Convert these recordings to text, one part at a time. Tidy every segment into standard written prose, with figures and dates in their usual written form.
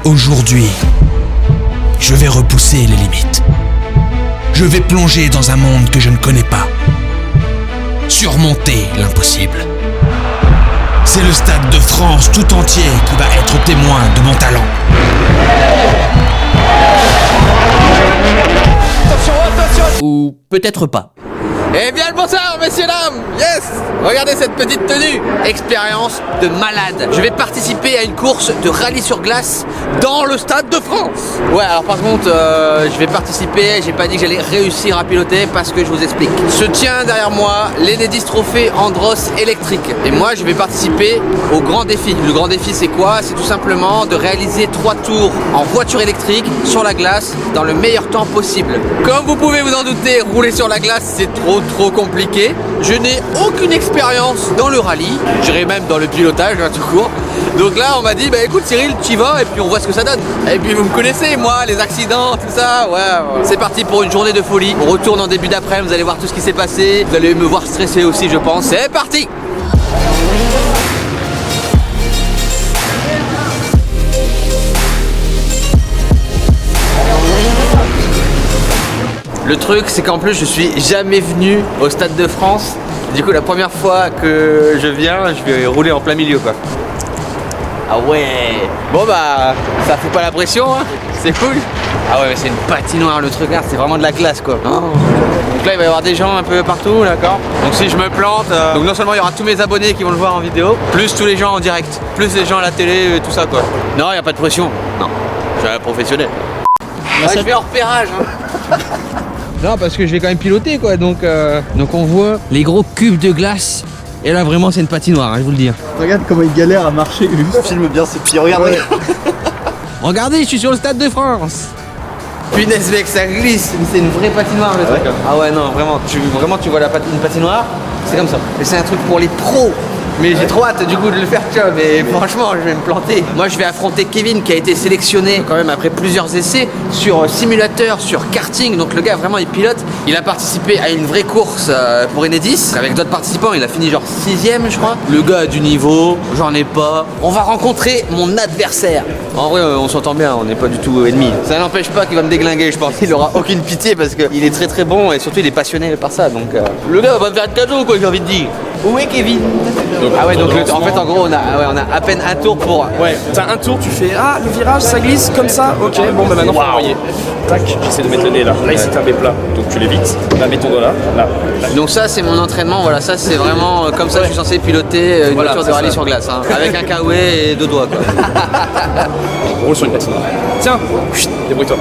Aujourd'hui, je vais repousser les limites. Je vais plonger dans un monde que je ne connais pas. Surmonter l'impossible. C'est le Stade de France tout entier qui va être témoin de mon talent. Attention. Ou peut-être pas. Eh bien le bonsoir messieurs dames. Yes. Regardez cette petite tenue. Expérience de malade. Je vais participer à une course de rallye sur glace dans le Stade de France. Ouais, alors par contre je vais participer. J'ai pas dit que j'allais réussir à piloter parce que je vous explique. Se tient derrière moi l'Enedis Trophée Andros électrique. Et moi je vais participer au grand défi. Le grand défi c'est quoi? C'est tout simplement de réaliser 3 tours en voiture électrique sur la glace dans le meilleur temps possible. Comme vous pouvez vous en douter, rouler sur la glace c'est trop compliqué. Je n'ai aucune expérience dans le rallye, je dirais même dans le pilotage tout court. Donc là on m'a dit bah écoute Cyril, tu y vas et puis on voit ce que ça donne. Et puis vous me connaissez moi, les accidents, tout ça, ouais. C'est parti pour une journée de folie. On retourne en début d'après-midi, vous allez voir tout ce qui s'est passé. Vous allez me voir stressé aussi je pense. C'est parti. Le truc c'est qu'en plus je suis jamais venu au Stade de France. Du coup la première fois que je viens, je vais rouler en plein milieu quoi. Ah ouais. Bon bah ça fout pas la pression hein. C'est cool. Ah ouais mais c'est une patinoire le truc là, c'est vraiment de la glace quoi. Oh. Donc là il va y avoir des gens un peu partout, d'accord. Donc si je me plante, donc non seulement il y aura tous mes abonnés qui vont le voir en vidéo, plus tous les gens en direct, plus les gens à la télé, tout ça quoi. Non il n'y a pas de pression. Non, je suis un professionnel. Ouais, je vais en repérage hein. Non parce que je vais quand même piloter quoi, donc on voit les gros cubes de glace. Et là vraiment c'est une patinoire, hein, je vous le dis. Regarde comment il galère à marcher, juste filme bien ses pieds, regarde. Ouais. Regardez, je suis sur le Stade de France. Punaise mec, ça glisse, c'est une vraie patinoire le truc. Ouais. Ah ouais non, vraiment tu vois une patinoire, c'est comme ça. Et c'est un truc pour les pros. Mais j'ai trop hâte du coup de le faire, tu vois, mais franchement je vais me planter. Moi je vais affronter Kevin qui a été sélectionné quand même après plusieurs essais sur simulateur, sur karting. Donc le gars vraiment il pilote. Il a participé à une vraie course pour Enedis avec d'autres participants. Il a fini genre 6ème je crois. Le gars a du niveau, j'en ai pas. On va rencontrer mon adversaire. En vrai on s'entend bien, on n'est pas du tout ennemis. Ça n'empêche pas qu'il va me déglinguer je pense. Il aura aucune pitié parce qu'il est très bon et surtout il est passionné par ça. Donc le gars va me faire de cadeau quoi, j'ai envie de dire. Où est Kevin? Ah ouais donc en fait en gros on a à peine un tour pour... Ouais, t'as un tour, tu fais ah le virage ça glisse comme ça, ok bon bah maintenant faut envoyer. Tac, j'essaie de mettre le nez là. Là c'est un B plat, donc tu l'évites. Là mets ton doigt là. Donc ça c'est mon entraînement, voilà ça c'est vraiment comme ça que je suis censé piloter une voiture de rallye sur glace hein, avec un kawaii et 2 doigts quoi. On roule sur une patinoire. Tiens, débrouille-toi.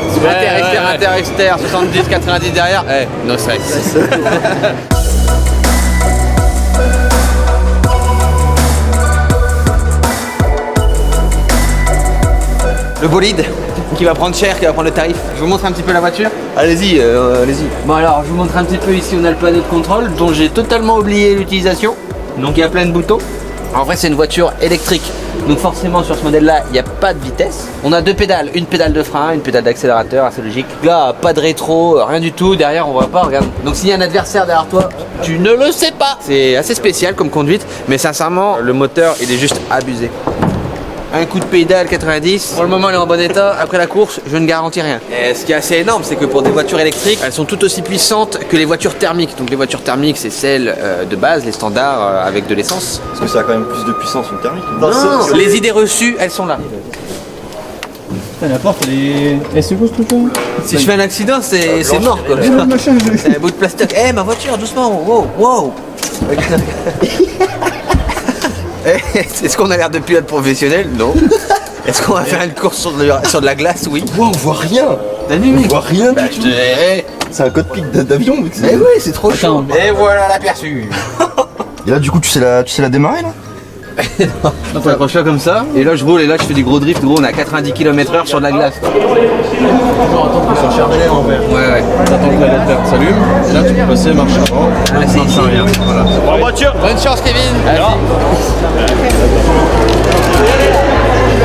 Inter, 70, 90 derrière. Eh, no stress. Le bolide qui va prendre cher, qui va prendre le tarif. Je vous montre un petit peu la voiture. Allez-y, allez-y. Bon alors, je vous montre un petit peu ici, on a le panneau de contrôle dont j'ai totalement oublié l'utilisation. Donc il y a plein de boutons. En vrai c'est une voiture électrique. Donc forcément sur ce modèle là, il n'y a pas de vitesse. On a 2 pédales, une pédale de frein, une pédale d'accélérateur, assez logique. Là, pas de rétro, rien du tout. Derrière on voit pas, regarde. Donc s'il y a un adversaire derrière toi, tu ne le sais pas. C'est assez spécial comme conduite, mais sincèrement, le moteur il est juste abusé. Un coup de pédale 90, pour le moment elle est en bon état, après la course je ne garantis rien. Et ce qui est assez énorme c'est que pour des voitures électriques, elles sont tout aussi puissantes que les voitures thermiques. Donc les voitures thermiques c'est celles de base, les standards avec de l'essence. Parce que ça a quand même plus de puissance une thermique. Non, les idées reçues elles sont là. La porte elle est... Elle se pose tout le temps. Si je fais un accident c'est mort quoi. C'est un bout de plastique. Eh ma voiture doucement, wow. Est-ce qu'on a l'air de pilote professionnel? Non. Est-ce qu'on va faire une course sur de la glace? Oui. Wow, on voit rien. T'as vu mec? On voit rien du tout. C'est un cockpit d'avion mec. Eh oui c'est trop chaud. Et voilà l'aperçu. Et là du coup tu sais la démarrer là? Non, faut accrocher comme ça, et là je roule et là je fais du gros drift, gros on a 90 km/h sur de la glace. Sur le charbonnet en vert. Ouais. T'attends que la lumière s'allume, et là tu peux passer marche avant. Ah, c'est ici. Voilà. En voiture. Bonne chance Kevin.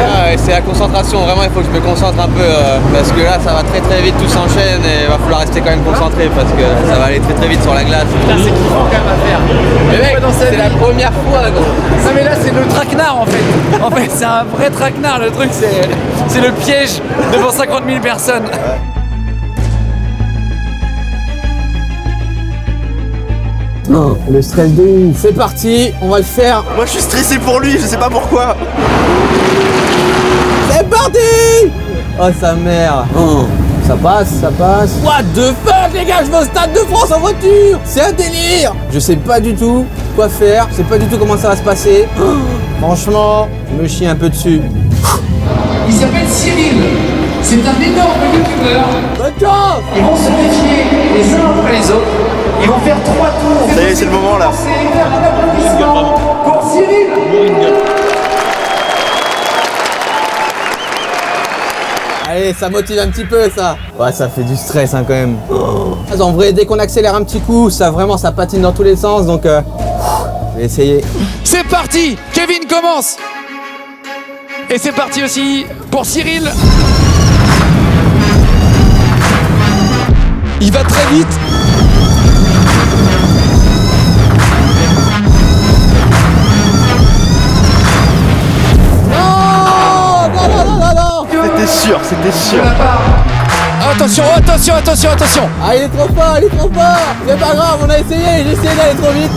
Ah ouais, c'est la concentration. Vraiment, il faut que je me concentre un peu parce que là, ça va très très vite, tout s'enchaîne et il va falloir rester quand même concentré parce que ça va aller très très vite sur la glace. Putain, c'est kiffant quand même à faire. Mais mec, c'est la première fois, gros. Non mais là c'est le traquenard en fait. En fait c'est un vrai traquenard, le truc c'est le piège devant 50 000 personnes. Le stress de ouf. C'est parti, on va le faire. Moi je suis stressé pour lui, je sais pas pourquoi. C'est parti. Oh sa mère. Ça passe, ça passe. What the fuck les gars, je vais au Stade de France en voiture. C'est un délire. Je sais pas du tout quoi faire, je sais pas du tout comment ça va se passer. Franchement, je me chie un peu dessus. Il s'appelle Cyril. C'est un énorme youtubeur. Bonne chance. Ils vont se défier les uns après les autres. Ils vont faire 3 tours. Ça y est, c'est le moment là. C'est un applaudissement pour Cyril. Allez, ça motive un petit peu ça. Ouais, ça fait du stress hein, quand même. En vrai, dès qu'on accélère un petit coup, ça vraiment ça patine dans tous les sens donc je vais essayer. C'est parti, Kevin commence. Et c'est parti aussi pour Cyril. Il va très vite. C'était sûr, c'était sûr. Attention, attention, attention, attention. Ah, il est trop fort, il est trop fort. C'est pas grave, on a essayé, j'ai essayé d'aller trop vite.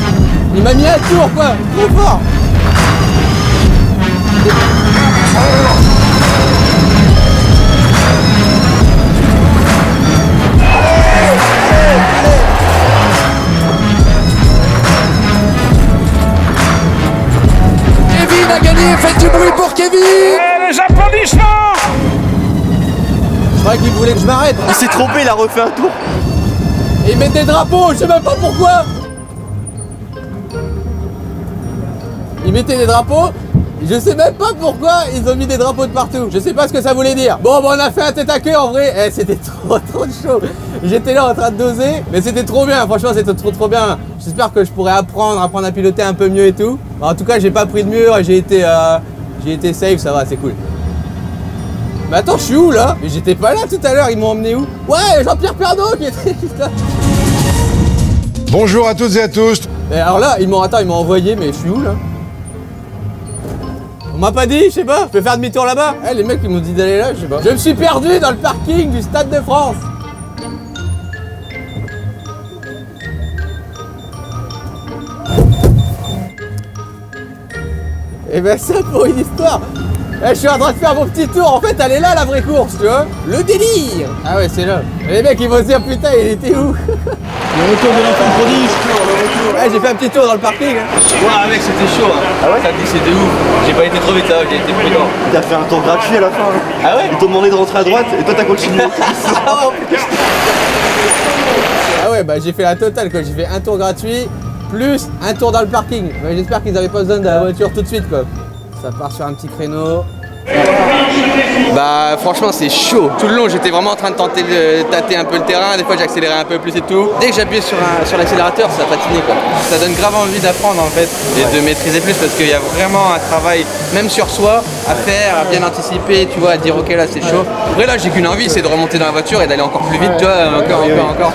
Il m'a mis un tour quoi, trop fort. Kevin a gagné, faites du bruit pour Kevin. Les applaudissements. Je croyais qu'il voulait que je m'arrête. Il s'est trompé, il a refait un tour. Et il met des drapeaux, je sais même pas pourquoi. Ils mettaient des drapeaux, je sais même pas pourquoi ils ont mis des drapeaux de partout. Je sais pas ce que ça voulait dire. Bon, on a fait un tête à queue en vrai. C'était trop chaud. J'étais là en train de doser, mais c'était trop bien. Franchement, c'était trop bien. J'espère que je pourrais apprendre à piloter un peu mieux et tout. En tout cas, j'ai pas pris de mur et j'ai été safe, ça va, c'est cool. Mais attends, je suis où là? Mais j'étais pas là tout à l'heure, ils m'ont emmené où? Ouais, Jean-Pierre Pernaut qui était juste là. Bonjour à toutes et à tous. Et alors là, ils m'ont envoyé, mais je suis où là? On m'a pas dit, je sais pas, je peux faire demi-tour là-bas? Eh, les mecs ils m'ont dit d'aller là, je sais pas. Je me suis perdu dans le parking du Stade de France. Et ben ça pour une histoire. Eh, je suis en train de faire mon petit tour, en fait elle est là la vraie course, tu vois. Le délire. Ah ouais, c'est là. Et les mecs ils vont se dire putain, il était où? Le retour de l'enfant prodige. Ouais, j'ai fait un petit tour dans le parking. Hein. Ouais, mec, c'était chaud. Hein. Ah ouais? Ça glissait de ouf. J'ai pas été trop vite, ça va, j'ai été prudent. Il a fait un tour gratuit à la fin. Ah ouais? Ils t'ont demandé de rentrer à droite et toi t'as continué. Ah ouais, bah j'ai fait la totale quoi. J'ai fait un tour gratuit plus un tour dans le parking. Ouais, j'espère qu'ils avaient pas besoin de la voiture tout de suite quoi. Ça part sur un petit créneau. Bah franchement c'est chaud. Tout le long j'étais vraiment en train de tâter un peu le terrain, des fois j'accélérais un peu plus et tout. Dès que j'appuyais sur l'accélérateur ça patinait quoi. Ça donne grave envie d'apprendre en fait et de maîtriser plus parce qu'il y a vraiment un travail même sur soi à faire, à bien anticiper, tu vois, à dire ok là c'est chaud. Après là j'ai qu'une envie, c'est de remonter dans la voiture et d'aller encore plus vite, tu vois, encore.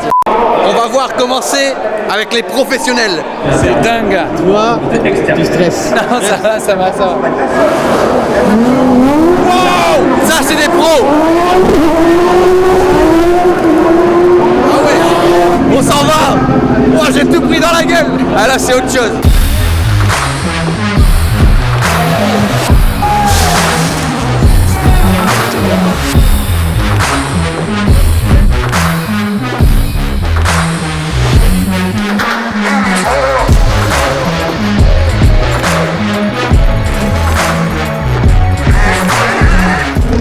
On va voir commencer avec les professionnels. C'est dingue. Toi, tu stresses. Non, ça va. Wow, ça c'est des pros. Ah ouais, on s'en va. Oh, j'ai tout pris dans la gueule. Ah là c'est autre chose.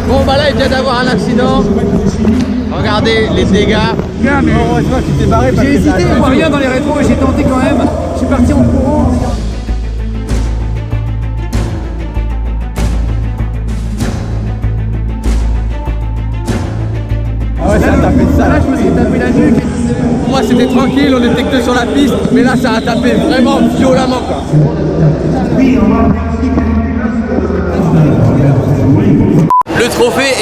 Bon bah là il vient d'avoir un accident. Regardez les dégâts. J'ai hésité, je vois rien dans les rétros et j'ai tenté quand même. Je suis parti en courant. Ah ouais, ça a tapé ça. Là, je me suis tapé la nuque. Pour moi c'était tranquille, on était que sur la piste, mais là ça a tapé vraiment violemment quoi.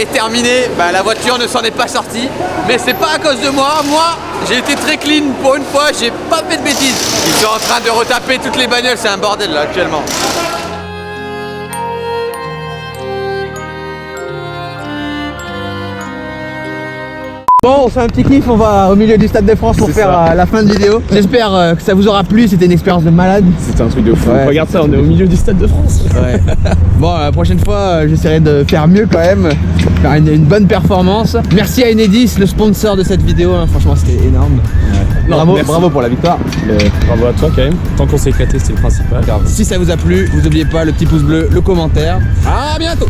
est terminée. Bah, la voiture ne s'en est pas sortie. Mais c'est pas à cause de moi. Moi, j'ai été très clean pour une fois. J'ai pas fait de bêtises. Ils sont en train de retaper toutes les bagnoles. C'est un bordel là actuellement. Bon, on fait un petit kiff, on va au milieu du Stade de France pour faire la fin de vidéo. J'espère que ça vous aura plu, c'était une expérience de malade. C'était un truc de fou. Ouais. Regarde ça, on est au milieu du Stade de France. Ouais. Bon, la prochaine fois, j'essaierai de faire mieux quand même, faire une bonne performance. Merci à Enedis, le sponsor de cette vidéo, hein. Franchement c'était énorme. Non, Bravo, merci. bravo pour la victoire. Bravo à toi quand même. Tant qu'on s'est éclaté, c'est le principal. Si ça vous a plu, vous n'oubliez pas le petit pouce bleu, le commentaire. À bientôt.